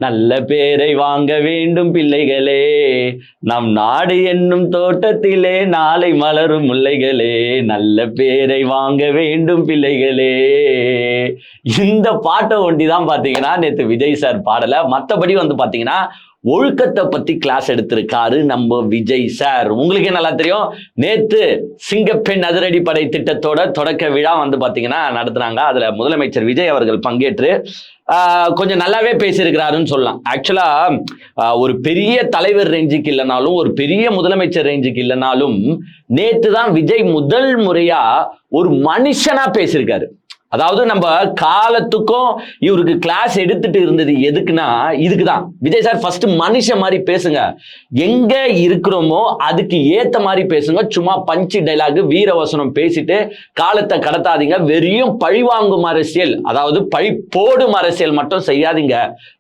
நல்ல பேரை வாங்க வேண்டும் பிள்ளைகளே, நம் நாடு என்னும் தோட்டத்திலே நாளை மலரும் முல்லைகளே, நல்ல பேரை வாங்க வேண்டும் பிள்ளைகளே. இந்த பாட்டை ஒண்டிதான் பாத்தீங்கன்னா நேத்து விஜய் சார் பாடல. மத்தபடி வந்து பாத்தீங்கன்னா ஒழுக்கத்தை பத்தி கிளாஸ் எடுத்திருக்காரு நம்ம விஜய் சார். உங்களுக்கே நல்லா தெரியும், நேத்து சிங்கப்பெண் அதிரடி படை திட்டத்தோட தொடக்க விழா வந்து பாத்தீங்கன்னா நடத்துனாங்க. அதுல முதலமைச்சர் விஜய் அவர்கள் பங்கேற்று கொஞ்சம் நல்லாவே பேசியிருக்கிறாருன்னு சொல்லலாம். ஆக்சுவலா ஒரு பெரிய தலைவர் ரேஞ்சுக்கு இல்லைனாலும், ஒரு பெரிய முதலமைச்சர் ரேஞ்சுக்கு இல்லைனாலும், நேத்து தான் விஜய் முதல் முறையா ஒரு மனுஷனா பேசியிருக்காரு. அதாவது நம்ம காலத்துக்கும் இவருக்கு கிளாஸ் எடுத்துட்டு இருந்தது எதுக்குன்னா இதுக்குதான். விஜய் சார் ஃபர்ஸ்ட் மனுஷன் மாதிரி பேசுங்க, எங்க இருக்கிறோமோ அதுக்கு ஏத்த மாதிரி பேசுங்க. சும்மா பஞ்சு டைலாக் வீரவசனம் பேசிட்டு காலத்தை கடத்தாதீங்க. வெறியும் பழிவாங்கும் அரசியல், அதாவது பழி போடும் அரசியல் மட்டும் செய்யாதீங்க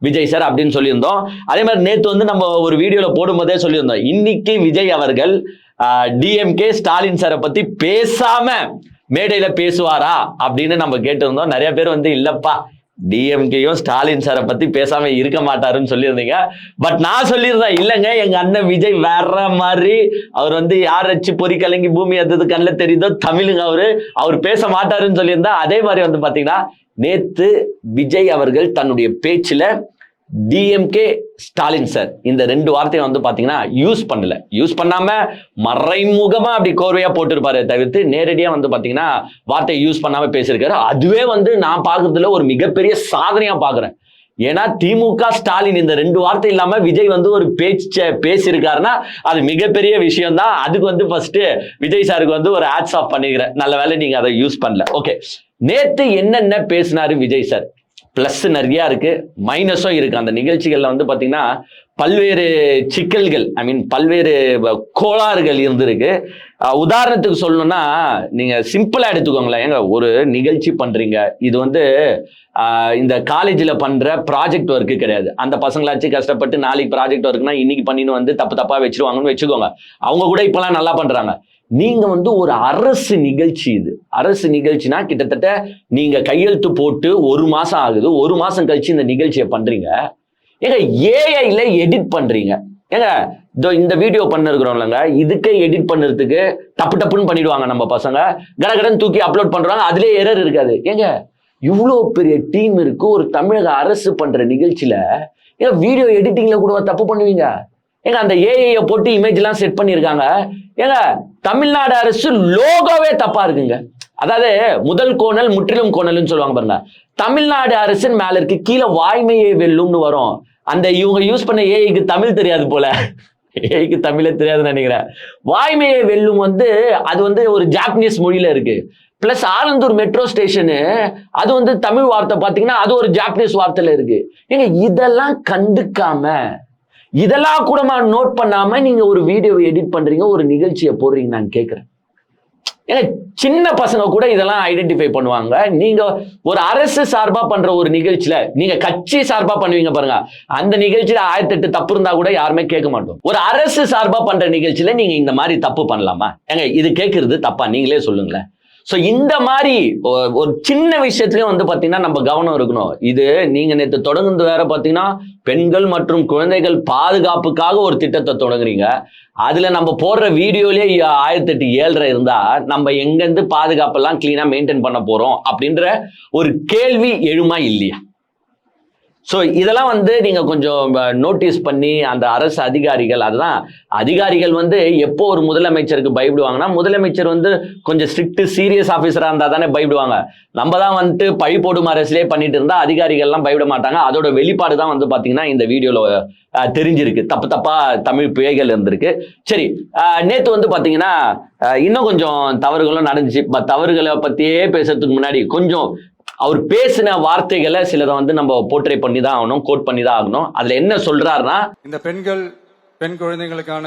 விஜய் சார் அப்படின்னு சொல்லியிருந்தோம். அதே மாதிரி நேத்து வந்து நம்ம ஒரு வீடியோல போடும்போதே சொல்லியிருந்தோம், இன்னைக்கு விஜய் அவர்கள் டிஎம்கே ஸ்டாலின் சாரை பத்தி பேசாம மேடையில பேசுவாரா அப்படின்னு நம்ம கேட்டிருந்தோம். நிறைய பேர் வந்து இல்லப்பா டிஎம்கேயும் ஸ்டாலின் சாரை பத்தி பேசாம இருக்க மாட்டாருன்னு சொல்லியிருந்தீங்க. பட் நான் சொல்லியிருந்தேன், இல்லைங்க எங்க அண்ணன் விஜய் வேற மாதிரி, அவர் வந்து யார் வச்சு பொறி கலங்கி பூமி அது கண்ணில் தெரியுதோ தமிழுங்க, அவர் பேச மாட்டாருன்னு சொல்லியிருந்தா. அதே மாதிரி வந்து பாத்தீங்கன்னா நேத்து விஜய் அவர்கள் தன்னுடைய பேச்சுல டிஎம்கே ஸ்டாலின் சார் இந்த ரெண்டு வார்த்தையை வந்து பாத்தீங்கன்னா யூஸ் பண்ணாம மறைமுகமா அப்படி கோர்வையா போட்டிருப்பாரு தவிர்த்து நேரடியா வந்து பாத்தீங்கன்னா வார்த்தையை யூஸ் பண்ணாம பேசியிருக்காரு. அதுவே வந்து நான் பாக்குறதுல ஒரு மிகப்பெரிய சாதனையா பாக்குறேன். ஏன்னா திமுக ஸ்டாலின் இந்த ரெண்டு வார்த்தை இல்லாம விஜய் வந்து ஒரு பேசியிருக்காருன்னா அது மிகப்பெரிய விஷயம் தான். அதுக்கு வந்து ஃபர்ஸ்ட் விஜய் சாருக்கு வந்து ஒரு ஹேட்ஸ் ஆஃப் பண்ணிக்கிறேன். நல்ல வேலை நீங்க அதை யூஸ் பண்ணல. ஓகே, நேத்து என்னென்ன பேசினாரு விஜய் சார்? பிளஸ் நிறைய இருக்கு, மைனஸும் இருக்கு. அந்த நிகழ்ச்சிகள்ல வந்து பாத்தீங்கன்னா பல்வேறு சிக்கல்கள், பல்வேறு கோளாறுகள் இருந்திருக்கு. உதாரணத்துக்கு சொல்லணும்னா நீங்க சிம்பிளா எடுத்துக்கோங்களேன். ஏங்க ஒரு நிகழ்ச்சி பண்றீங்க, இது வந்து இந்த காலேஜில் பண்ற ப்ராஜெக்ட் ஒர்க்கு கிடையாது. அந்த பசங்களாச்சும் கஷ்டப்பட்டு நாளைக்கு ப்ராஜெக்ட் ஒர்க்னா இன்னைக்கு பண்ணின்னு வந்து தப்பா வச்சிருவாங்கன்னு வச்சுக்கோங்க. அவங்க கூட இப்பெல்லாம் நல்லா பண்றாங்க. நீங்க வந்து ஒரு அரசு நிகழ்ச்சி, இது அரசு நிகழ்ச்சினா கிட்டத்தட்ட நீங்க கையெழுத்து போட்டு 1 மாசம் ஆகுது. 1 மாசம் கழிச்சு இந்த நிகழ்ச்சியை பண்றீங்க. ஏங்க ஏஐல எடிட் பண்றீங்க. ஏங்க இந்த வீடியோ பண்ணிருக்கிறோம்லங்க, இதுக்கே எடிட் பண்ணுறதுக்கு டப்புன்னு பண்ணிடுவாங்க நம்ம பசங்க. கடகடன் தூக்கி அப்லோட் பண்றாங்க, அதுலயே எரர் இருக்காது. ஏங்க இவ்வளோ பெரிய டீம் இருக்கு ஒரு தமிழக அரசு பண்ற நிகழ்ச்சியில, ஏங்க வீடியோ எடிட்டிங்ல கூட தப்பு பண்ணுவீங்க? ஏங்க அந்த ஏஐயை போட்டு இமேஜ் எல்லாம் செட் பண்ணியிருக்காங்க. ஏங்க தமிழ்நாடு அரசு லோகோவே தப்பா இருக்குங்க. அதாவது முதல் கோணல் முற்றிலும் கோணல்னு சொல்லுவாங்க பாருங்க. தமிழ்நாடு அரசின் மேல இருக்கு, கீழே வாய்மையை வெல்லும்னு வரும். அந்த இவங்க யூஸ் பண்ண ஏஐக்கு தமிழ் தெரியாது போல, ஏஐக்கு தமிழே தெரியாதுன்னு நினைக்கிறேன். வாய்மையை வெல்லும் வந்து அது வந்து ஒரு ஜாப்பனீஸ் மொழியில இருக்கு. பிளஸ் ஆலந்தூர் மெட்ரோ ஸ்டேஷனு அது வந்து தமிழ் வார்த்தை பாத்தீங்கன்னா அது ஒரு ஜாப்பனீஸ் வார்த்தையில இருக்கு. ஏங்க இதெல்லாம் கண்டுக்காம, இதெல்லாம் கூட நோட் பண்ணாம நீங்க ஒரு வீடியோ எடிட் பண்றீங்க, ஒரு நிகழ்ச்சியை போடுறீங்க. நான் கேட்கிறேன், ஏன்னா சின்ன பசங்க கூட இதெல்லாம் ஐடென்டிஃபை பண்ணுவாங்க. நீங்க ஒரு அரசு சார்பா பண்ற ஒரு நிகழ்ச்சியில, நீங்க கட்சி சார்பா பண்ணுவீங்க பாருங்க, அந்த நிகழ்ச்சியில 1008 தப்பு இருந்தா கூட யாருமே கேட்க மாட்டோம். ஒரு அரசு சார்பா பண்ற நிகழ்ச்சியில நீங்க இந்த மாதிரி தப்பு பண்ணலாமா? ஏங்க இது கேட்கறது தப்பா? நீங்களே சொல்லுங்களேன். ஸோ இந்த மாதிரி ஒரு சின்ன விஷயத்துலயும் வந்து பாத்தீங்கன்னா நம்ம கவனம் இருக்கணும். இது நீங்க நேற்று தொடங்குறது வேற பாத்தீங்கன்னா பெண்கள் மற்றும் குழந்தைகள் பாதுகாப்புக்காக ஒரு திட்டத்தை தொடங்குறீங்க. அதுல நம்ம போடுற வீடியோலயே 1008 7.5 இருந்தா நம்ம எங்கிருந்து பாதுகாப்பெல்லாம் கிளீனா மெயின்டைன் பண்ண போறோம் அப்படின்ற ஒரு கேள்வி எழுமா இல்லையா? ஸோ இதெல்லாம் வந்து நீங்க கொஞ்சம் நோட்டீஸ் பண்ணி அந்த அரசு அதிகாரிகள், அதுதான் அதிகாரிகள் வந்து எப்போ ஒரு முதலமைச்சருக்கு பயப்படுவாங்கன்னா, முதலமைச்சர் வந்து கொஞ்சம் ஸ்ட்ரிக்ட் சீரியஸ் ஆஃபீஸரா இருந்தா தானே பயப்படுவாங்க. நம்ம தான் வந்துட்டு பழி போடும் அரசிலே பண்ணிட்டு இருந்தா அதிகாரிகள்லாம் பயப்பட மாட்டாங்க. அதோட வெளிப்பாடு தான் வந்து பாத்தீங்கன்னா இந்த வீடியோல தெரிஞ்சிருக்கு. தப்பா தமிழ் பிழைகள் இருந்திருக்கு. சரி, நேத்து வந்து பாத்தீங்கன்னா இன்னும் கொஞ்சம் தவறுகளும் நடந்துச்சு. தவறுகளை பத்தியே பேசுறதுக்கு முன்னாடி கொஞ்சம் அவர் பேசின வார்த்தைகளை சிலதை வந்து நம்ம போர்ட்ரே பண்ணி தான் ஆகணும், கோட் பண்ணி தான் ஆகணும். அதுல என்ன சொல்றாருன்னா, இந்த பெண் குழந்தைகளுக்கான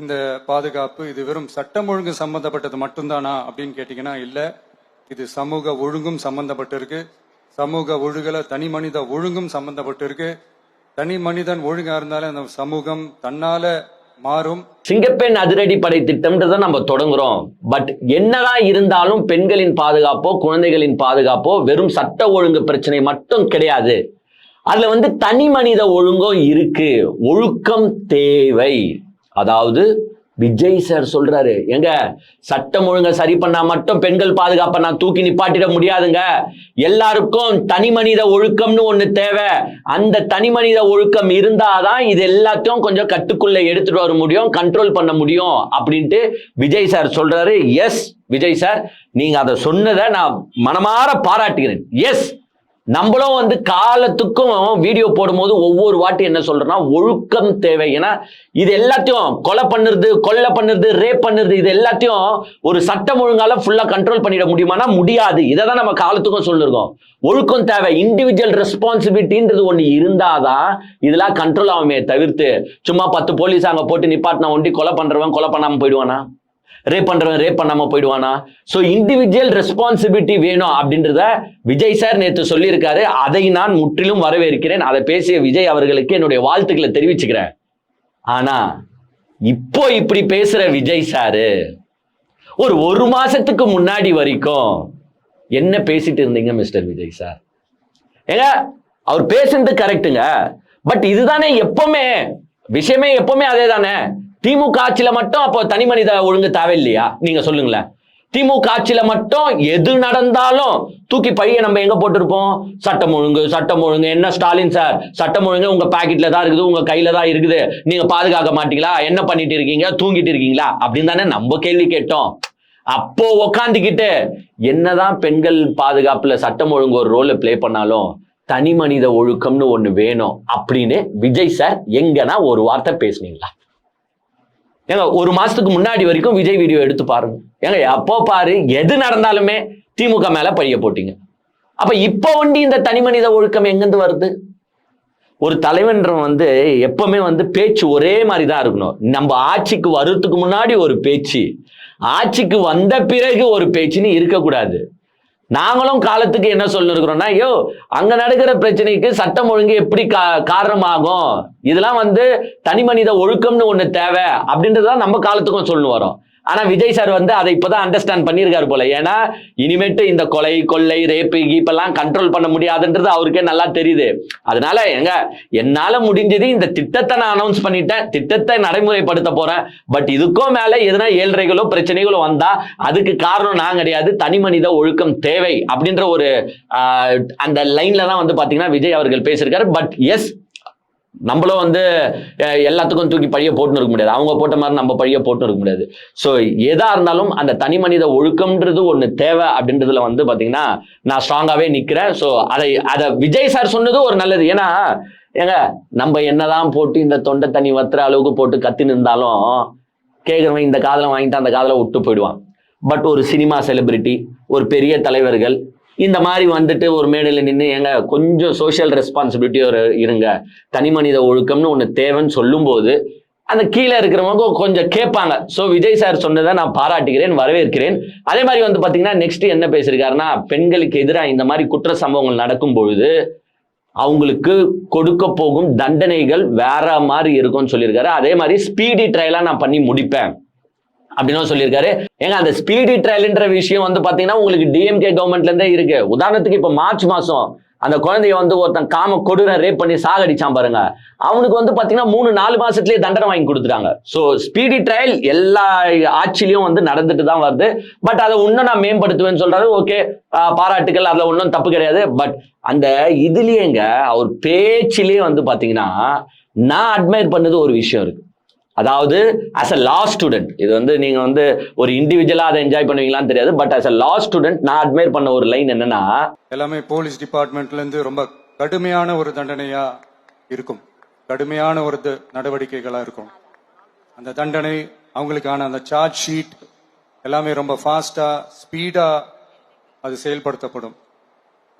இந்த பாதுகாப்பு இது வெறும் சட்டம் ஒழுங்கு சம்பந்தப்பட்டது மட்டும்தானா அப்படின்னு கேட்டீங்கன்னா இல்ல, இது சமூக ஒழுங்கும் சம்பந்தப்பட்டிருக்கு. சமூக ஒழுகல தனி மனித ஒழுங்கும் சம்பந்தப்பட்டிருக்கு. தனி மனிதன் ஒழுங்கா இருந்தாலும் அந்த சமூகம் தன்னால மாறும். சிங்கப்பெண் அதிரடி படை திட்டம்ன்றதை நம்ம தொடங்குறோம். பட் என்னதான் இருந்தாலும் பெண்களின் பாதுகாப்போ குழந்தைகளின் பாதுகாப்போ வெறும் சட்ட ஒழுங்கு பிரச்சனை மட்டும் கிடையாது. அதுல வந்து தனி மனித ஒழுங்கும் இருக்கு. ஒழுக்கம் தேவை. அதாவது விஜய் சார் சொல்றாரு, எங்க சட்டம் ஒழுங்க சரி பண்ணா மட்டும் பெண்கள் பாதுகாப்பை நான் தூக்கி நிப்பாட்டிட முடியாதுங்க. எல்லாருக்கும் தனி மனித ஒழுக்கம்னு ஒண்ணு தேவை. அந்த தனி மனித ஒழுக்கம் இருந்தாதான் இது எல்லாத்தையும் கொஞ்சம் கட்டுக்குள்ள எடுத்துட்டு வர முடியும், கண்ட்ரோல் பண்ண முடியும் அப்படின்ட்டு விஜய் சார் சொல்றாரு. எஸ் விஜய் சார், நீங்க அதை சொன்னதை நான் மனமாற பாராட்டுகிறேன். எஸ், நம்மளும் வந்து காலத்துக்கும் வீடியோ போடும்போது ஒவ்வொரு வாட்டி என்ன சொல்றேன்னா, ஒழுக்கம் தேவை. ஏன்னா இது எல்லாத்தையும் கொலை பண்ணுறது, ரேப் பண்ணுறது, இது எல்லாத்தையும் ஒரு சட்டம் ஒழுங்கால ஃபுல்லா கண்ட்ரோல் பண்ணிட முடியுமானா முடியாது. இதை தான் நம்ம காலத்துக்கும் சொல்லிருக்கோம். ஒழுக்கம் தேவை. இண்டிவிஜுவல் ரெஸ்பான்சிபிலிட்டின்றது ஒன்று இருந்தாதான் இதெல்லாம் கண்ட்ரோல் ஆகுமே தவிர்த்து சும்மா 10 போலீஸ் அங்கே போட்டு நிப்பாட்டினா ஒண்டி கொலை பண்றவன் கொலை பண்ணாம போயிடுவானா, ரேப் பண்றவன் ரேப் பண்ணாம போயிடுவானா? சோ இண்டிவிஜுவல் ரெஸ்பான்சிபிலிட்டி வேணும் அப்படின்றத விஜய் சார் நேற்று சொல்லியிருக்காரு. அதை நான் முற்றிலும் வரவேற்கிறேன். அதை பேசிய விஜய் அவர்களுக்கு என்னுடைய வாழ்த்துக்களை தெரிவிச்சுக்கிறேன். ஆனா இப்போ இப்படி பேசுற விஜய் சாரு ஒரு மாசத்துக்கு முன்னாடி வரைக்கும் என்ன பேசிட்டு இருந்தீங்க மிஸ்டர் விஜய் சார்? ஏங்க அவர் பேசுறது கரெக்டுங்க, பட் இதுதானே எப்பவுமே விஷயமே, எப்பவுமே அதே தானே. திமுக ஆட்சியில மட்டும் அப்போ தனி மனித ஒழுங்கு தேவையில்லையா? நீங்க சொல்லுங்களேன். திமுக ஆட்சியில மட்டும் எது நடந்தாலும் தூக்கி பைய நம்ம எங்க போட்டிருப்போம்? சட்டம் ஒழுங்கு. என்ன ஸ்டாலின் சார், சட்டம் ஒழுங்கு உங்க பாக்கெட்ல தான் இருக்குது, உங்க கையில தான் இருக்குது, நீங்க பாதுகாக்க மாட்டீங்களா? என்ன பண்ணிட்டு இருக்கீங்க? தூங்கிட்டு இருக்கீங்களா? அப்படின்னு தானே நம்ம கேள்வி கேட்டோம். அப்போ உக்காந்துக்கிட்டு என்னதான் பெண்கள் பாதுகாப்புல சட்டம் ஒழுங்கு ஒரு ரோலை பிளே பண்ணாலும் தனி மனித ஒழுக்கம்னு ஒண்ணு வேணும் அப்படின்னு விஜய் சார் எங்கன்னா ஒரு வார்த்தை பேசுனீங்களா? ஏங்க ஒரு மாசத்துக்கு முன்னாடி வரைக்கும் விஜய் வீடியோ எடுத்து பாருங்க. ஏங்க அப்போ பாரு எது நடந்தாலுமே திமுக மேல பழிய போட்டீங்க. அப்ப இப்ப ஒண்டி இந்த தனி மனித ஒழுக்கம் எங்கிருந்து வருது? ஒரு தலைவன்றவன் வந்து எப்பவுமே வந்து பேச்சு ஒரே மாதிரி தான் இருக்கணும். நம்ம ஆட்சிக்கு வர்றதுக்கு முன்னாடி ஒரு பேச்சு, ஆட்சிக்கு வந்த பிறகு ஒரு பேச்சுன்னு இருக்கக்கூடாது. நாங்களும் காலத்துக்கு என்ன சொல்லிருக்கிறோம்னா, ஐயோ அங்க நடக்கிற பிரச்சனைக்கு சட்டம் ஒழுங்கு எப்படி காரணமாகும், இதெல்லாம் வந்து தனி மனித ஒழுக்கம்னு ஒண்ணு தேவை அப்படின்றதான் நம்ம காலத்துக்கும் சொல்லணும் வரோம். ஆனா விஜய் சார் வந்து அதை இப்பதான் அண்டர்ஸ்டாண்ட் பண்ணியிருக்காரு போல. ஏன்னா இனிமேட்டு இந்த கொலை கொள்ளை ரேப்பு கீப்பெல்லாம் கண்ட்ரோல் பண்ண முடியாதுன்றது அவருக்கே நல்லா தெரியுது. அதனால என்னால முடிஞ்சது இந்த திட்டத்தை நான் அனௌன்ஸ் பண்ணிட்டேன், திட்டத்தை நடைமுறைப்படுத்த போறேன். பட் இதுக்கும் மேல எதனா ஏழ்றைகளோ பிரச்சனைகளோ வந்தா அதுக்கு காரணம் நான் கிடையாது, தனி மனித ஒழுக்கம் தேவை அப்படின்ற ஒரு அந்த லைன்ல தான் வந்து பாத்தீங்கன்னா விஜய் அவர்கள் பேசியிருக்காரு. பட் எஸ், நம்மளும் வந்து எல்லாத்துக்கும் தூக்கி பழிய போட்டுன்னு இருக்க முடியாது, அவங்க போட்ட மாதிரி நம்ம பழிய போட்டு இருக்க முடியாது. ஸோ எதா இருந்தாலும் அந்த தனி மனித ஒழுக்கம்ன்றது ஒன்று தேவை அப்படின்றதுல வந்து பார்த்தீங்கன்னா நான் ஸ்ட்ராங்காகவே நிற்கிறேன். ஸோ அதை விஜய் சார் சொன்னது ஒரு நல்லது. ஏன்னா ஏங்க நம்ம என்னதான் போட்டு இந்த தொண்டை தண்ணி வத்துற அளவுக்கு போட்டு கத்தின்னு இருந்தாலும் கேட்குறவன் இந்த காதலை வாங்கிட்டு அந்த காதலை விட்டு போயிடுவான். பட் ஒரு சினிமா செலிபிரிட்டி, ஒரு பெரிய தலைவர்கள் இந்த மாதிரி வந்துட்டு ஒரு மேடையில் நின்று எங்க கொஞ்சம் சோஷியல் ரெஸ்பான்சிபிலிட்டி இருங்க, தனி மனித ஒழுக்கம்னு ஒன்று தேவைன்னு சொல்லும்போது அந்த கீழே இருக்கிறவங்க கொஞ்சம் கேட்பாங்க. ஸோ விஜய் சார் சொன்னதை நான் பாராட்டுகிறேன், வரவேற்கிறேன். அதே மாதிரி வந்து பார்த்தீங்கன்னா நெக்ஸ்ட் என்ன பேசியிருக்காருன்னா, பெண்களுக்கு எதிராக இந்த மாதிரி குற்ற சம்பவங்கள் நடக்கும் பொழுது அவங்களுக்கு கொடுக்க போகும் தண்டனைகள் வேற மாதிரி இருக்கும்னு சொல்லியிருக்காரு. அதே மாதிரி ஸ்பீடி ட்ரையலா நான் பண்ணி முடிப்பேன் அப்படின்னு சொல்லியிருக்காரு. ஏங்க அந்த ஸ்பீடி ட்ரையல்ன்ற விஷயம் வந்து பாத்தீங்கன்னா உங்களுக்கு டிஎம்கே கவர்மெண்ட்ல இருந்தே இருக்கு. உதாரணத்துக்கு இப்ப மார்ச் மாசம் அந்த குழந்தைய வந்து ஒருத்தன் காம கொடூர ரேப் பண்ணி சாகடிச்சான் பாருங்க, அவனுக்கு வந்து பாத்தீங்கன்னா 3-4 மாசத்துலயே தண்டனை வாங்கி கொடுத்துட்டாங்க. சோ ஸ்பீடி ட்ரையல் எல்லா ஆட்சியிலையும் வந்து நடந்துட்டு தான் வருது. பட் அதை இன்னும் நான் மேம்படுத்துவேன்னு சொல்றாரு. ஓகே, பாராட்டுகள், அதுல ஒன்றும் தப்பு கிடையாது. பட் அந்த இதுலயேங்க அவர் பேச்சிலேயே வந்து பாத்தீங்கன்னா நான் அட்மையர் பண்ணது ஒரு விஷயம் இருக்கு. அதாவது as a law student, இது வந்து நீங்க வந்து ஒரு இண்டிவிஜுவலா அதை என்ஜாய் பண்ணுவீங்களான்னு தெரியாது. But as a law student நான் அட்மையர் பண்ண ஒரு லைன் என்னன்னா, எல்லாமே போலீஸ் டிபார்ட்மெண்ட்ல இருந்து ரொம்ப கடுமையான ஒரு தண்டனையா இருக்கும், கடுமையான ஒரு நடவடிக்கைகளா இருக்கும். அந்த தண்டனை, அவங்களுக்கான அந்த சார்ஜ் ஷீட் எல்லாமே ரொம்ப ஃபாஸ்டா ஸ்பீடா அது செயல்படுத்தப்படும்.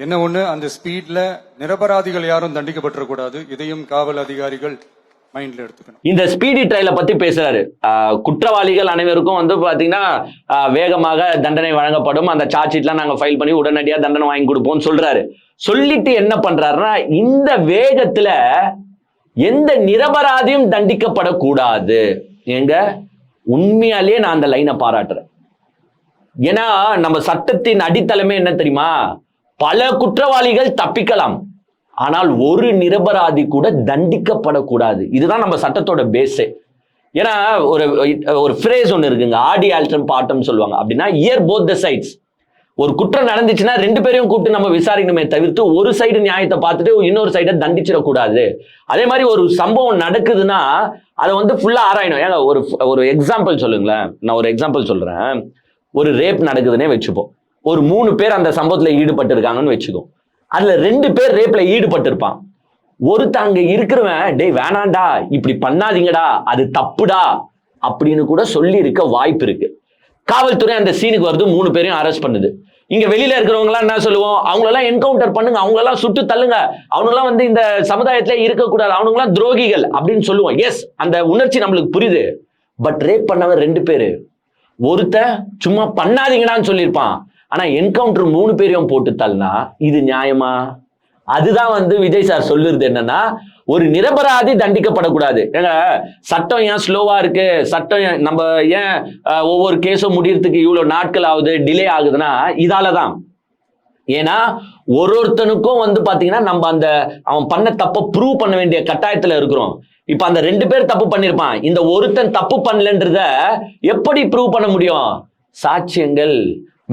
என்ன ஒண்ணு, அந்த ஸ்பீட்ல நிரபராதிகள் யாரும் தண்டிக்கப்பட்டிருக்கூடாது. இதையும் காவல் அதிகாரிகள் மைண்ட்ல எடுத்துக்கணும். இந்த ஸ்பீடி ட்ரையலை பத்தி பேசுறாரு. குற்றவாளிகள் அனைவருக்கும் வந்து பாத்தீங்கன்னா வேகமாக தண்டனை வழங்கப்படும், அந்த சார்ஜ் ஷீட்லாம் நாங்க ஃபைல் பண்ணி உடனடியா தண்டனை வாங்கி கொடுப்போம்னு சொல்றாரு. சொல்லிட்டு என்ன பண்றாருன்னா, இந்த வேகத்துல எந்த நிரபராதியும் தண்டிக்கப்படக்கூடாது. எங்க உண்மையாலேயே நான் அந்த லைனை பாராட்டுறேன். ஏன்னா நம்ம சட்டத்தின் அடித்தளமே என்ன தெரியுமா, பல குற்றவாளிகள் தப்பிக்கலாம், ஆனால் ஒரு நிரபராதி கூட தண்டிக்கப்படக்கூடாது. இதுதான் நம்ம சட்டத்தோட பேஸே. ஏன்னா ஒரு ஃப்ரேஸ் ஒன்று இருக்குங்க, ஆடி ஆல்ட்ரம் பாட்டம் சொல்லுவாங்க. அப்படின்னா இயர் போத் த சைட்ஸ். ஒரு குற்றம் நடந்துச்சுன்னா ரெண்டு பேரையும் கூப்பிட்டு நம்ம விசாரிக்கணுமே தவிர்த்து ஒரு சைடு நியாயத்தை பார்த்துட்டு இன்னொரு சைடை தண்டிச்சிடக்கூடாது. அதே மாதிரி ஒரு சம்பவம் நடக்குதுன்னா அதை வந்து ஃபுல்லா ஆராயணும். ஏங்க ஒரு எக்ஸாம்பிள் சொல்லுங்களேன். நான் ஒரு எக்ஸாம்பிள் சொல்றேன். ஒரு ரேப் நடக்குதுன்னே வச்சுப்போம். ஒரு 3 பேர் அந்த சம்பவத்துல ஈடுபட்டு இருக்காங்கன்னு வச்சுக்கோ. அதுல 2 பேர் ரேப்ல ஈடுபட்டு இருப்பான். ஒருத்தங்க இருக்கிறவன், டேய் வேணாண்டா, இப்படி பண்ணாதீங்கடா, அது தப்புடா அப்படின்னு கூட சொல்லி இருக்க வாய்ப்பு இருக்கு. காவல்துறை அந்த சீனுக்கு வருது, 3 பேரையும் அரெஸ்ட் பண்ணுது. இங்க வெளியில இருக்கிறவங்க எல்லாம் என்ன சொல்லுவோம், அவங்களெல்லாம் என்கவுண்டர் பண்ணுங்க, அவங்களெல்லாம் சுட்டு தள்ளுங்க, அவங்கெல்லாம் வந்து இந்த சமுதாயத்திலே இருக்கக்கூடாது, அவனுங்கெல்லாம் துரோகிகள் அப்படின்னு சொல்லுவோம். எஸ், அந்த உணர்ச்சி நம்மளுக்கு புரியுது. பட் ரேப் பண்ணவன் 2 பேரு. ஒருத்த சும்மா பண்ணாதீங்கடான்னு சொல்லியிருப்பான். ஆனா என்கவுண்டர் 3 பேரையும் போட்டு தள்ளினா இது நியாயமா? அதுதான் வந்து விஜய் சார் சொல்லுறது என்னன்னா, ஒரு நிரபராதி தண்டிக்கப்படக்கூடாது. ஏங்க சட்டம் ஏன் ஸ்லோவா இருக்கு, சட்டம் நம்ம ஏன் ஒவ்வொரு கேஸும் முடியறதுக்கு இவ்வளவு நாட்கள் ஆகுது, டிலே ஆகுதுன்னா இதாலதான். ஏன்னா ஒருத்தனுக்கும் வந்து பாத்தீங்கன்னா நம்ம அந்த அவன் பண்ண தப்ப ப்ரூவ் பண்ண வேண்டிய கட்டாயத்துல இருக்கிறோம். இப்ப அந்த 2 பேர் தப்பு பண்ணிருப்பான், இந்த ஒருத்தன் தப்பு பண்ணலன்றத எப்படி ப்ரூவ் பண்ண முடியும்? சாட்சியங்கள்,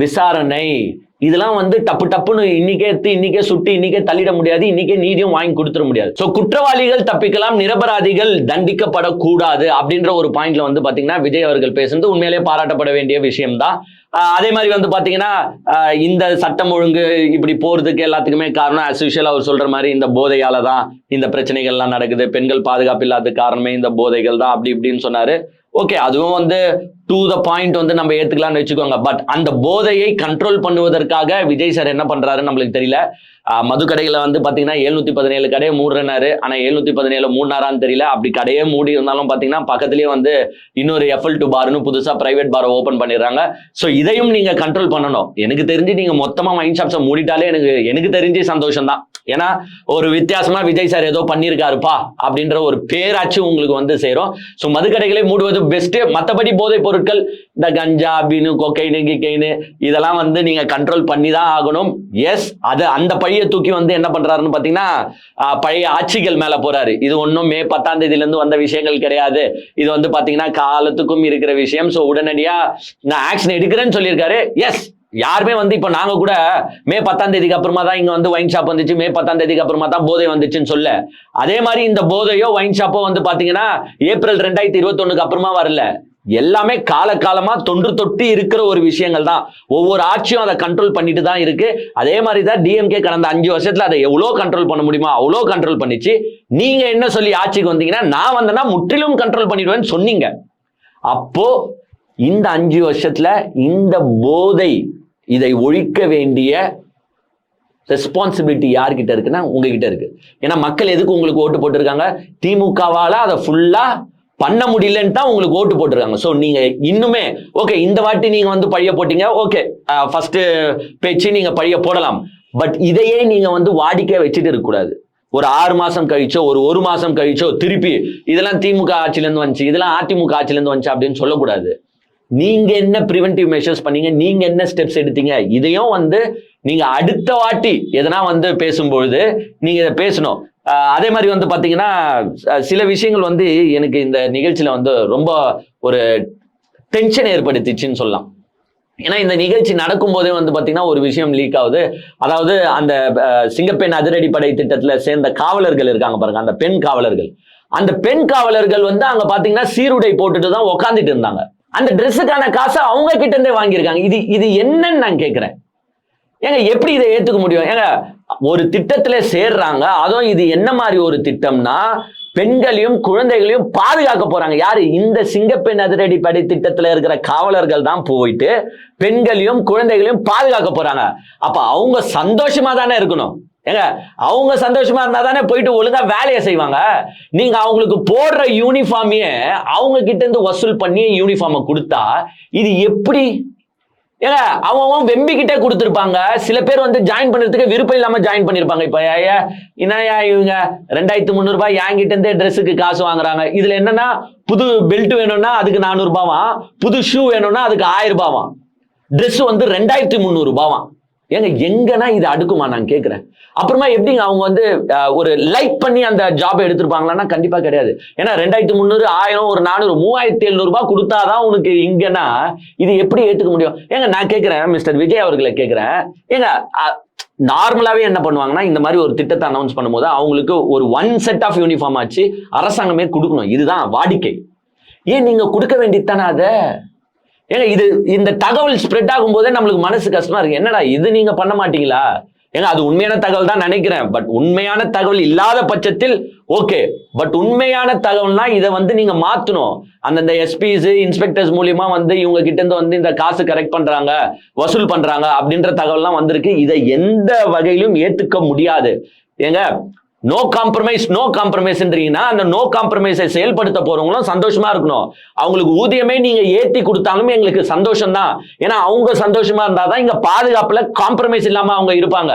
விசாரணை, இதெல்லாம் வந்து டப்புன்னு இன்னைக்கே சுட்டி இன்னைக்கே தள்ளிட முடியாது, இன்னைக்கே நீதியும் வாங்கி கொடுத்துட முடியாது. சோ குற்றவாளிகள் தப்பிக்கலாம், நிரபராதிகள் தண்டிக்கப்படக்கூடாது அப்படின்ற ஒரு பாயிண்ட்ல வந்து பாத்தீங்கன்னா விஜய் அவர்கள் பேசுறது உண்மையிலேயே பாராட்டப்பட வேண்டிய விஷயம்தான். அதே மாதிரி வந்து பாத்தீங்கன்னா இந்த சட்டம் ஒழுங்கு இப்படி போறதுக்கு எல்லாத்துக்குமே காரணம் as usual அவர் சொல்ற மாதிரி இந்த போதையால தான் இந்த பிரச்சனைகள்லாம் நடக்குது, பெண்கள் பாதுகாப்பு இல்லாத காரணமே இந்த போதைகள் தான் அப்படி இப்படின்னு சொன்னாரு. ஓகே, அதுவும் வந்து டு த பாயிண்ட் வந்து நம்ம ஏத்துக்கலாம்னு வச்சுக்கோங்க. பட் அந்த போதையை கண்ட்ரோல் பண்ணுவதற்காக விஜய் சார் என்ன பண்றாருன்னு நம்மளுக்கு தெரியல. மதுக்கடைகளை வந்து பாத்தீங்கன்னா 717 கடையை மூடுறனாரு. ஆனா 717 மூடினாரான்னு தெரியல. அப்படி கடையே மூடி இருந்தாலும் பாத்தீங்கன்னா பக்கத்துலயே வந்து இன்னொரு FL2 பார்னு புதுசா பிரைவேட் பாரை ஓபன் பண்ணிடுறாங்க. சோ இதையும் நீங்க கண்ட்ரோல் பண்ணணும். எனக்கு தெரிஞ்சு நீங்க மொத்தமா வைன் ஷாப்ஸை மூடிட்டாலே எனக்கு தெரிஞ்சு சந்தோஷம் தான். ஏன்னா ஒரு வித்தியாசமா விஜய் சார் ஏதோ பண்ணியிருக்காருப்பா அப்படின்ற ஒரு பேராட்சி உங்களுக்கு வந்து சேரும். சோ மதுக்கடைகளை மூடுவது பெஸ்ட். மற்றபடி போதைப் பொருட்கள், இந்த கஞ்சா, பீனு, கொக்கைனு, கிக்கைனு இதெல்லாம் வந்து நீங்க கண்ட்ரோல் பண்ணி தான் ஆகணும். எஸ், அது அந்த பழியை தூக்கி வந்து என்ன பண்றாருன்னு பாத்தீங்கன்னா பழைய ஆட்சிகள் மேல போறாரு. இது ஒன்னும் மே 10ஆம் தேதியில இருந்து வந்த விஷயங்கள் கிடையாது. இது வந்து பாத்தீங்கன்னா காலத்துக்கும் இருக்கிற விஷயம். சோ உடனடியா நான் ஆக்ஷன் எடுக்கிறேன்னு சொல்லியிருக்காரு. எஸ், யாருமே வந்து இப்ப நாங்க கூட மே 10ஆம் தேதிக்கு அப்புறமா தான் இங்க வந்து வைன் ஷாப் வந்துச்சு, மே 10ஆம் தேதிக்கு அப்புறமா தான் போதை வந்துச்சுன்னு சொல்ல. அதே மாதிரி இந்த போதையோ வைன் ஷாப்போ வந்து பாத்தீங்கன்னா ஏப்ரல் 2021க்கு அப்புறமா வரல. எல்லாமே காலகாலமா தொன்று தொட்டு இருக்கிற ஒரு விஷயங்கள் தான். ஒவ்வொரு ஆட்சியும் அதை கண்ட்ரோல் பண்ணிட்டு தான் இருக்கு. அதே மாதிரி தான் டிஎம்கே கடந்த 5 வருஷத்துல அதை எவ்வளவு கண்ட்ரோல் பண்ண முடியுமோ அவ்வளோ கண்ட்ரோல் பண்ணிச்சு. நீங்க என்ன சொல்லி ஆட்சிக்கு வந்தீங்கன்னா, நான் வந்தேன்னா முற்றிலும் கண்ட்ரோல் பண்ணிடுவேன்னு சொன்னீங்க. அப்போ இந்த 5 வருஷத்துல இந்த போதை இதை ஒழிக்க வேண்டிய ரெஸ்பான்சிபிலிட்டி யார்கிட்ட இருக்குன்னா உங்ககிட்ட இருக்கு. ஏன்னா மக்கள் எதுக்கு உங்களுக்கு ஓட்டு போட்டிருக்காங்க? திமுகவால அதை ஃபுல்லா பண்ண முடியலன்னு தான் உங்களுக்கு ஓட்டு போட்டிருக்காங்க. ஸோ நீங்க இன்னுமே ஓகே, இந்த வாட்டி நீங்க வந்து பழிய போட்டீங்க, ஓகே, ஃபர்ஸ்ட் பேச்சு நீங்க பழிய போடலாம். பட் இதையே நீங்க வந்து வாடிக்கை வச்சுட்டு இருக்கக்கூடாது. ஒரு 6 மாசம் கழிச்சோ ஒரு மாசம் கழிச்சோ திருப்பி இதெல்லாம் திமுக ஆட்சியில இருந்து வந்துச்சு, இதெல்லாம் அதிமுக ஆட்சியில இருந்து வந்துச்சு அப்படின்னு சொல்லக்கூடாது. நீங்க என்ன பிரிவென்டிவ் மெஷர்ஸ் பண்ணீங்க, நீங்க என்ன ஸ்டெப்ஸ் எடுத்தீங்க, இதையும் வந்து நீங்க அடுத்த வாட்டி எதனா வந்து பேசும்பொழுது நீங்க இதை பேசணும். அதே மாதிரி வந்து பாத்தீங்கன்னா சில விஷயங்கள் வந்து எனக்கு இந்த நிகழ்ச்சியில வந்து ரொம்ப ஒரு டென்ஷன் ஏற்படுத்திச்சுன்னு சொல்லலாம். ஏன்னா இந்த நிகழ்ச்சி நடக்கும் போதே வந்து பாத்தீங்கன்னா ஒரு விஷயம் லீக் ஆகுது. அதாவது அந்த சிங்கப்பெண் அதிரடிப்படை திட்டத்துல சேர்ந்த காவலர்கள் இருக்காங்க பாருங்க, அந்த பெண் காவலர்கள் வந்து அங்க பாத்தீங்கன்னா சீருடை போட்டுட்டு தான் உட்காந்துட்டு இருந்தாங்க. அந்த ட்ரெஸ்ஸுக்கான காசை அவங்க கிட்ட இருந்தே வாங்கியிருக்காங்க. இது என்னன்னு நான் கேட்கிறேன். ஏங்க எப்படி இதை ஏத்துக்க முடியும்? ஏங்க ஒரு திட்டத்துல சேர்றாங்க, அதுவும் இது என்ன மாதிரி ஒரு திட்டம்னா பெண்களையும் குழந்தைகளையும் பாதுகாக்க போறாங்க. யாரு? இந்த சிங்கப்பெண் அதிரடிப்படை திட்டத்துல இருக்கிற காவலர்கள் தான் போயிட்டு பெண்களையும் குழந்தைகளையும் பாதுகாக்க போறாங்க. அப்ப அவங்க சந்தோஷமா தானே இருக்கணும். ஏங்க அவங்க சந்தோஷமா இருந்தா தானே போயிட்டு ஒழுங்கா வேலையை செய்வாங்க. நீங்க அவங்களுக்கு போடுற யூனிஃபார்மையே அவங்க கிட்ட இருந்து வசூல் பண்ணி யூனிஃபார்மை கொடுத்தா இது எப்படி? ஏங்க அவன் வெம்பிக்கிட்டே கொடுத்துருப்பாங்க. சில பேர் வந்து ஜாயின் பண்றதுக்கு விருப்பம் இல்லாம ஜாயின் பண்ணிருப்பாங்க. இப்ப என்னையா இவங்க 2300 ரூபாய் என்கிட்ட இருந்தே ட்ரெஸ்ஸுக்கு காசு வாங்குறாங்க. இதுல என்னன்னா புது பெல்ட் வேணும்னா அதுக்கு 400 ரூபாவாம், புது ஷூ வேணும்னா அதுக்கு 1000 ரூபாவாம், ட்ரெஸ் வந்து 2300 ரூபாவாம். ஏங்க எங்கன்னா இது அடுக்குமா நான் கேட்கிறேன். அப்புறமா எப்படிங்க அவங்க வந்து ஒரு லைக் பண்ணி அந்த ஜாப் எடுத்திருப்பாங்களான்னா கண்டிப்பா கிடையாது. ஏன்னா 2300, 1000, ஒரு 400, 3700 ரூபாய் கொடுத்தாதான் உனக்கு இங்கன்னா இது எப்படி ஏத்துக்க முடியும்? ஏங்க நான் கேட்கிறேன், மிஸ்டர் விஜய் அவர்களை கேட்கிறேன், ஏங்க நார்மலாவே என்ன பண்ணுவாங்கன்னா இந்த மாதிரி ஒரு திட்டத்தை அனௌன்ஸ் பண்ணும்போது அவங்களுக்கு ஒரு 1 செட் ஆஃப் யூனிஃபார்ம் ஆச்சு அரசாங்கமே கொடுக்கணும், இதுதான் வாடிக்கை. ஏன் நீங்க கொடுக்க வேண்டியதானே அதை? ஏங்க இது இந்த தகவல் ஸ்ப்ரெட் ஆகும் போதே நம்மளுக்கு மனசு கஷ்டமா இருக்கு. என்னடா இது நீங்க பண்ண மாட்டீங்களா? ஏங்க அது உண்மையான தகவல் தான் நினைக்கிறேன். பட் உண்மையான தகவல் இல்லாத பட்சத்தில் ஓகே, பட் உண்மையான தகவல்னா இதை வந்து நீங்க மாத்தணும். அந்தந்த எஸ்பிஸ் இன்ஸ்பெக்டர்ஸ் மூலியமா வந்து இவங்க கிட்ட இருந்து வந்து இந்த காசு கரெக்ட் பண்றாங்க, வசூல் பண்றாங்க அப்படின்ற தகவல்லாம் வந்திருக்கு. இதை எந்த வகையிலும் ஏத்துக்க முடியாது. ஏங்க நோ காம்ப்ரமைஸ், நோ காம்ப்ரமைஸ்ன்றீங்கன்னா அந்த நோ காம்ப்ரமைஸை செயல்படுத்த போறவங்களும் சந்தோஷமா இருக்கணும். அவங்களுக்கு ஊதியமே நீங்க ஏத்தி கொடுத்தாலும் எங்களுக்கு சந்தோஷம் தான். ஏன்னா அவங்க சந்தோஷமா இருந்தாதான் இங்க பாதுகாப்புல காம்ப்ரமைஸ் இல்லாம அவங்க இருப்பாங்க.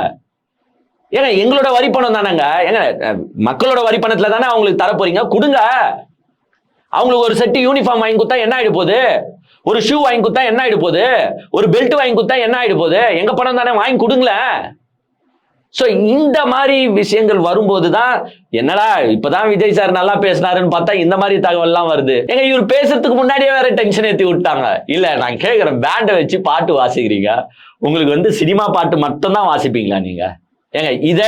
ஏங்க எங்களோட வரி பணம் தானேங்க, ஏங்க மக்களோட வரி பணத்துல தானே அவங்களுக்கு தர போறீங்க, கொடுங்க. அவங்களுக்கு ஒரு செட்டு யூனிஃபார்ம் வாங்கி கொடுத்தா என்ன ஆயிடு போகுது? ஒரு ஷூ வாங்கி கொடுத்தா என்ன ஆயிடு போகுது? ஒரு பெல்ட் வாங்கி கொடுத்தா என்ன ஆயிடு போகுது? எங்க பணம் தானே, வாங்கி கொடுங்களேன். சோ இந்த மாதிரி விஷயங்கள் வரும்போது தான் என்னடா இப்பதான் விஜய் சார் நல்லா பேசினாருன்னு பார்த்தா இந்த மாதிரி தகவல் எல்லாம் வருது. எங்க இவர் பேசுறதுக்கு முன்னாடியே வேற டென்ஷன் ஏத்தி விட்டாங்க. இல்ல நான் கேட்கிறேன், பேண்டை வச்சு பாட்டு வாசிக்கிறீங்க, உங்களுக்கு வந்து சினிமா பாட்டு மட்டும் தான் வாசிப்பீங்களா நீங்க? ஏங்க இத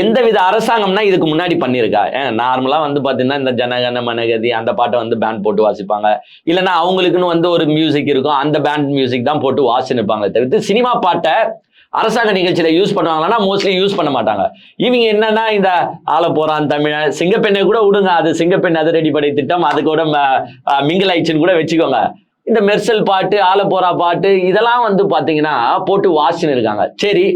எந்தவித அரசாங்கம்னா இதுக்கு முன்னாடி பண்ணிருக்கா? ஏங்க நார்மலா வந்து பாத்தீங்கன்னா இந்த ஜனகன மனகதி அந்த பாட்டை வந்து பேண்ட் போட்டு வாசிப்பாங்க. இல்லைன்னா அவங்களுக்குன்னு வந்து ஒரு மியூசிக் இருக்கும், அந்த பேண்ட் மியூசிக் தான் போட்டு வாசிப்பாங்க. தவிர்த்து சினிமா பாட்டை அரசாங்க நிகழ்ச்சியில யூஸ் பண்ணுவாங்கன்னா மோஸ்ட்லி யூஸ் பண்ண மாட்டாங்க. இவங்க என்னன்னா இந்த ஆள போறான் தமிழ சிங்கப்பெண்ணை கூட விடுங்க, அது சிங்கப்பெண் அதிரடிப்படை திட்டம், அது கூட மிங்கில் ஆயிடுச்சுன்னு கூட வச்சுக்கோங்க. இந்த மெர்சல் பாட்டு, ஆள போறா பாட்டு இதெல்லாம் வந்து பாத்தீங்கன்னா போட்டு வாசின்னு இருக்காங்க. சரி,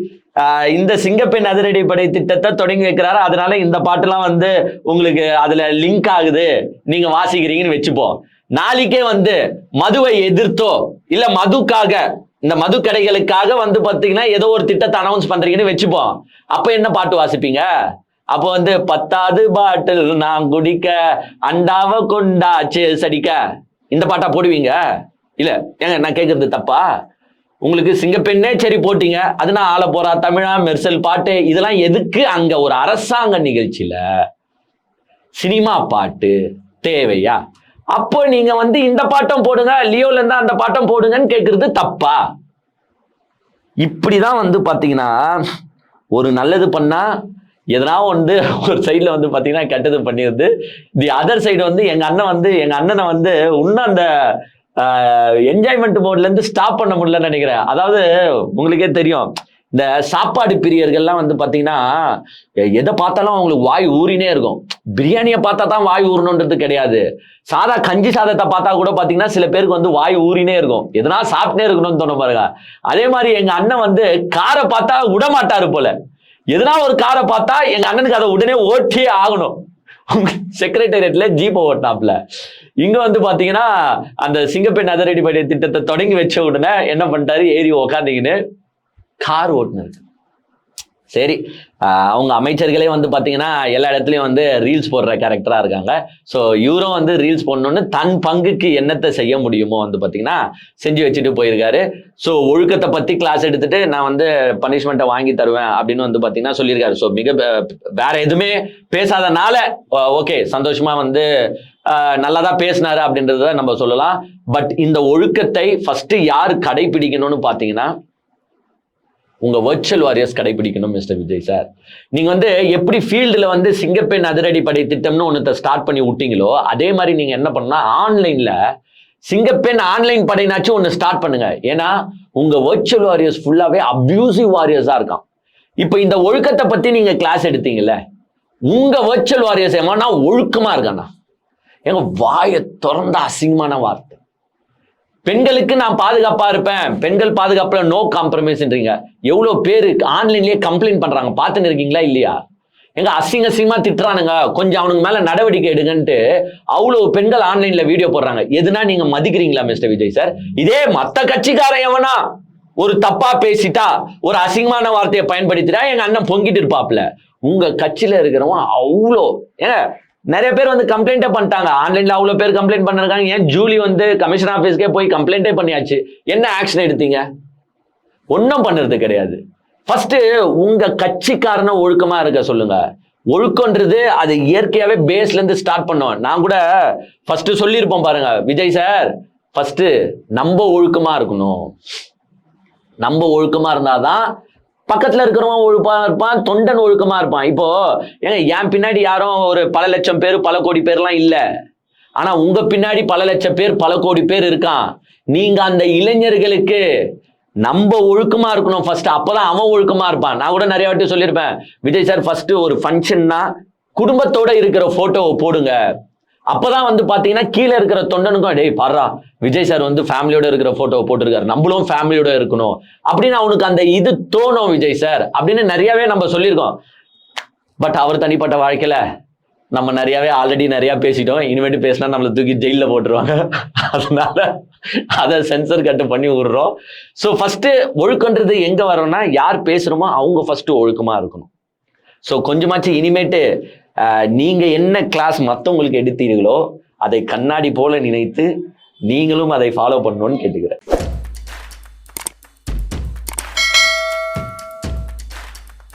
இந்த சிங்கப்பெண் அதிரடிப்படை திட்டத்தை தொடங்கி வைக்கிறாரு, அதனால இந்த பாட்டுலாம் வந்து உங்களுக்கு அதுல லிங்க் ஆகுது, நீங்க வாசிக்கிறீங்கன்னு வச்சுப்போம். நாளைக்கே வந்து மதுவை எதிர்த்தோ இல்ல மதுக்காக இந்த மது கடைகளுக்காக வந்து பாத்தீங்கன்னா ஏதோ ஒரு திட்டத்தை அனௌன்ஸ் பண்றீங்கன்னு வச்சுப்போம். அப்ப என்ன பாட்டு வாசிப்பீங்க? அப்போ வந்து 10வது பாட்டில் நான் குடிக்க அண்டாவ கொண்டா சடிக்க இந்த பாட்டா போடுவீங்க? இல்ல ஏங்க நான் கேட்கறது தப்பா? உங்களுக்கு சிங்கப்பெண்ணே சரி போட்டீங்க, அதுனா ஆள போறா தமிழா மெர்சல் பாட்டு இதெல்லாம் எதுக்கு? அங்க ஒரு அரசாங்க நிகழ்ச்சியில சினிமா பாட்டு தேவையா? அப்போ நீங்க வந்து இந்த பாட்டம் போடுங்க, லியோல இருந்தா அந்த பாட்டம் போடுங்கன்னு கேட்கறது தப்பா? இப்படிதான் வந்து பாத்தீங்கன்னா ஒரு நல்லது பண்ணா எதனா வந்து ஒரு சைட்ல வந்து பாத்தீங்கன்னா கெட்டது பண்ணிடுது. தி அதர் சைடு வந்து எங்க அண்ணனை வந்து இன்னும் அந்த என்ஜாய்மெண்ட் மோட்ல இருந்து ஸ்டாப் பண்ண முடியலன்னு நினைக்கிறேன். அதாவது உங்களுக்கே தெரியும், இந்த சாப்பாடு பிரியர்கள்லாம் வந்து பாத்தீங்கன்னா எதை பார்த்தாலும் அவங்களுக்கு வாய் ஊறினே இருக்கும். பிரியாணியை பார்த்தா தான் வாய் ஊறணுன்றது கிடையாது, சாதா கஞ்சி சாதத்தை பார்த்தா கூட பாத்தீங்கன்னா சில பேருக்கு வந்து வாய் ஊறினே இருக்கும், எதனா சாப்பிட்டே இருக்கணும்னு தோணும் பாருங்க. அதே மாதிரி எங்க அண்ணன் வந்து காரை பார்த்தா விட மாட்டாரு போல, எதனா ஒரு காரை பார்த்தா எங்க அண்ணனுக்கு அதை உடனே ஓட்டியே ஆகணும். செக்ரட்டேரியட்ல ஜீப்பை ஓட்டினாப்ல. இங்க வந்து பாத்தீங்கன்னா அந்த சிங்கப்பெண் அதிரடிப்படை திட்டத்தை தொடங்கி வச்ச உடனே என்ன பண்ணிட்டாரு, ஏறி உக்காந்தீங்கன்னு கார் ஓட்டுனது. சரி, அவங்க அமைச்சர்களே வந்து பாத்தீங்கன்னா எல்லா இடத்துலயும் வந்து ரீல்ஸ் போடுற கேரக்டரா இருக்காங்க. ஸோ இவரும் வந்து ரீல்ஸ் போடணும்னு தன் பங்குக்கு என்னத்தை செய்ய முடியுமோ வந்து பாத்தீங்கன்னா செஞ்சு வச்சுட்டு போயிருக்காரு. ஸோ ஒழுக்கத்தை பத்தி கிளாஸ் எடுத்துட்டு நான் வந்து பனிஷ்மெண்ட்டை வாங்கி தருவேன் அப்படின்னு வந்து பாத்தீங்கன்னா சொல்லியிருக்காரு. ஸோ வேற எதுவுமே பேசாதனால ஓகே, சந்தோஷமா வந்து நல்லாதான் பேசினாரு அப்படின்றத நம்ம சொல்லலாம். பட் இந்த ஒழுக்கத்தை ஃபர்ஸ்ட் யார் கடைபிடிக்கணும்னு பாத்தீங்கன்னா உங்க வர்ச்சுவல் வாரியர்ஸ் கடைபிடிக்கணும் மிஸ்டர் விஜய் சார். நீங்க வந்து எப்படி ஃபீல்டுல வந்து சிங்கப்பெண் அதிரடிப்படை திட்டம்னு ஒன்னத்தை ஸ்டார்ட் பண்ணி விட்டீங்களோ அதே மாதிரி நீங்க என்ன பண்ணா ஆன்லைன்ல சிங்கப்பெண் ஆன்லைன் படைனாச்சும் ஒன்னு ஸ்டார்ட் பண்ணுங்க. ஏன்னா உங்க வர்ச்சுவல் வாரியர்ஸ் ஃபுல்லாவே அபியூசிவ் வாரியர்ஸா இருக்கான். இப்ப இந்த ஒழுக்கத்தை பத்தி நீங்க கிளாஸ் எடுத்தீங்கல்ல, உங்க வர்ச்சுவல் வாரியர்ஸ் ஏமானா ஒழுக்கமா இருக்கானா? எங்க வாயை திறந்த அசிங்கமான வார்த்தை. பெண்களுக்கு நான் பாதுகாப்பா இருப்பேன், பெண்கள் பாதுகாப்புல நோ காம்ப்ரமைஸ்ன்றீங்க. எவ்வளவு பேரு ஆன்லைன்லயே கம்ப்ளைண்ட் பண்றாங்க, பாத்துன்னு இருக்கீங்களா இல்லையா? எங்க அசிங்கமா திட்டுறானுங்க, கொஞ்சம் அவனுக்கு மேல நடவடிக்கை எடுங்கன்ட்டு அவ்வளவு பெண்கள் ஆன்லைன்ல வீடியோ போடுறாங்க. எதுனா நீங்க மதிக்கிறீங்களா மிஸ்டர் விஜய் சார்? இதே மத்த கட்சிக்காரன் எவனா ஒரு தப்பா பேசிட்டா, ஒரு அசிங்கமான வார்த்தையை பயன்படுத்திட்டா எங்க அண்ணன் பொங்கிட்டு இருப்பாப்ல. உங்க கட்சியில இருக்கிறவன் அவ்வளோ ஏங்க நிறைய பேர் வந்து கம்ப்ளைண்டே பண்ணிட்டாங்க. ஆன்லைன்ல அவ்வளவு பேர் கம்ப்ளைண்ட் பண்ணிருக்காங்க. ஏன் ஜூலி வந்து கமிஷன் ஆபீஸ்க்கே போய் கம்ப்ளைண்டே பண்ணியாச்சு. என்ன ஆக்ஷன் எடுத்தீங்க? ஒன்னும் பண்ணுறது கிடையாது. ஃபர்ஸ்ட் உங்க கட்சிக்காரன ஒழுக்கமா இருக்க சொல்லுங்க. ஒழுக்கம்ன்றது அது இயற்கையாவே பேஸ்ல இருந்து ஸ்டார்ட் பண்ணோம். நான் கூட ஃபர்ஸ்ட் சொல்லியிருப்போம் பாருங்க, விஜய் சார் ஃபர்ஸ்ட் நம்ம ஒழுக்கமா இருக்கணும். நம்ம ஒழுக்கமா இருந்தாதான் பக்கத்துல இருக்கிறவன் ஒழுக்கமா இருப்பான், தொண்டன் ஒழுக்கமா இருப்பான். இப்போ ஏங்க என் பின்னாடி யாரும் ஒரு பல லட்சம் பேர் பல கோடி பேர்லாம் இல்ல, ஆனா உங்க பின்னாடி பல லட்சம் பேர் பல கோடி பேர் இருக்கான். நீங்க அந்த இளைஞர்களுக்கு நம்ம ஒழுக்கமா இருக்கணும் ஃபர்ஸ்ட், அப்பதான் அவன் ஒழுக்கமா இருப்பான். நான் கூட நிறைய வாட்டி சொல்லியிருப்பேன், விஜய் சார் ஃபர்ஸ்ட் ஒரு ஃபங்க்ஷன்னா குடும்பத்தோட இருக்கிற போட்டோவை போடுங்க. அப்பதான் வந்து பாத்தீங்கன்னா கீழே இருக்கிற தொண்டனுக்கும் டேய் பாடுறா விஜய் சார் வந்து ஃபேமிலியோட இருக்கிற போட்டோவை போட்டிருக்காரு, நம்மளும் ஃபேமிலியோட இருக்கணும் அப்படின்னு அவனுக்கு அந்த இது தோணும் விஜய் சார் அப்படின்னு நிறையவே நம்ம சொல்லியிருக்கோம். பட் அவர் தனிப்பட்ட வாழ்க்கையில நம்ம நிறையவே ஆல்ரெடி நிறைய பேசிட்டோம். இனிமேட்டு பேசினா நம்மளை தூக்கி ஜெயில போட்டுருவாங்க. அதனால அதை சென்சர் கட்டு பண்ணி விடுறோம். ஸோ ஃபர்ஸ்ட் ஒழுக்கன்றது எங்க வரோம்னா யார் பேசுறோமோ அவங்க ஃபர்ஸ்ட் ஒழுக்கமா இருக்கணும். ஸோ கொஞ்சமாச்சு இனிமேட்டு நீங்க என்ன கிளாஸ் மற்றவங்களுக்கு எடுத்தீர்களோ அதை கண்ணாடி போல நினைத்து நீங்களும் அதை ஃபாலோ பண்ணணும்னு கேட்டுக்கிறேன்.